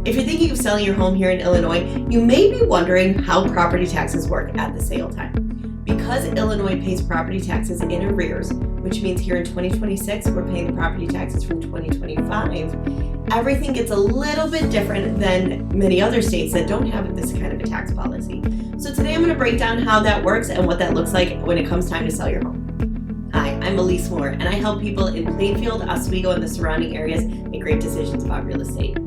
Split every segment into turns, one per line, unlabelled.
If you're thinking of selling your home here in Illinois, you may be wondering how property taxes work at the sale time. Because Illinois pays property taxes in arrears, which means here in 2026 we're paying the property taxes from 2025, everything gets a little bit different than many other states that don't have this kind of a tax policy. So today I'm going to break down how that works and what that looks like when it comes time to sell your home. Hi, I'm Elyse and I help people in Plainfield, Oswego, and the surrounding areas make great decisions about real estate.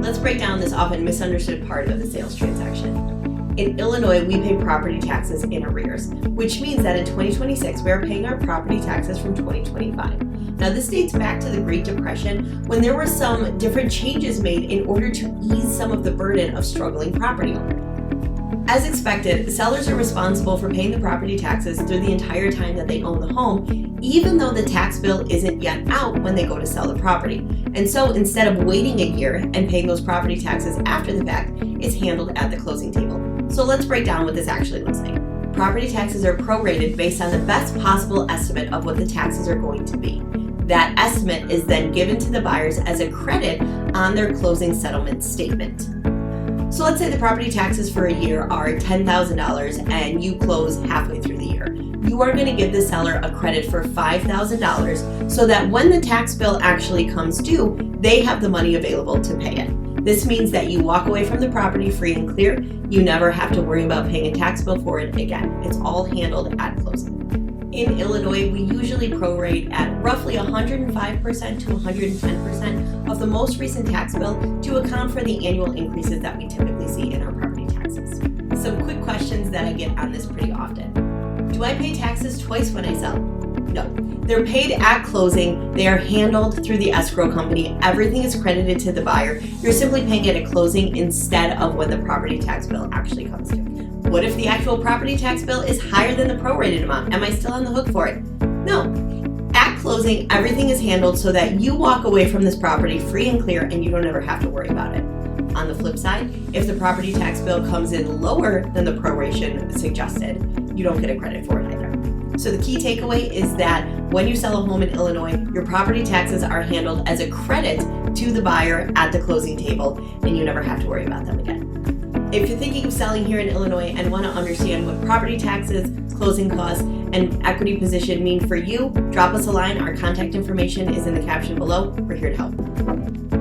Let's break down this often misunderstood part of the sales transaction. In Illinois, we pay property taxes in arrears, which means that in 2026, we are paying our property taxes from 2025. Now, this dates back to the Great Depression when there were some different changes made in order to ease some of the burden of struggling property owners. As expected, sellers are responsible for paying the property taxes through the entire time that they own the home, even though the tax bill isn't yet out when they go to sell the property. And so instead of waiting a year and paying those property taxes after the fact, it's handled at the closing table. So let's break down what this actually looks like. Property taxes are prorated based on the best possible estimate of what the taxes are going to be. That estimate is then given to the buyers as a credit on their closing settlement statement. So let's say the property taxes for a year are $10,000 and you close halfway through the year. You are going to give the seller a credit for $5,000 so that when the tax bill actually comes due, they have the money available to pay it. This means that you walk away from the property free and clear. You never have to worry about paying a tax bill for it again. It's all handled at closing. In Illinois, we usually prorate at roughly 105% to 110% of the most recent tax bill to account for the annual increases that we typically see in our property taxes. Some quick questions that I get on this pretty often. Do I pay taxes twice when I sell? No. They're paid at closing. They are handled through the escrow company. Everything is credited to the buyer. You're simply paying it at closing instead of when the property tax bill actually comes due. What if the actual property tax bill is higher than the prorated amount? Am I still on the hook for it? No. At closing, everything is handled so that you walk away from this property free and clear and you don't ever have to worry about it. On the flip side, if the property tax bill comes in lower than the proration suggested, you don't get a credit for it either. So the key takeaway is that when you sell a home in Illinois, your property taxes are handled as a credit to the buyer at the closing table and you never have to worry about them again. If you're thinking of selling here in Illinois and want to understand what property taxes, closing costs, and equity position mean for you, drop us a line. Our contact information is in the caption below. We're here to help.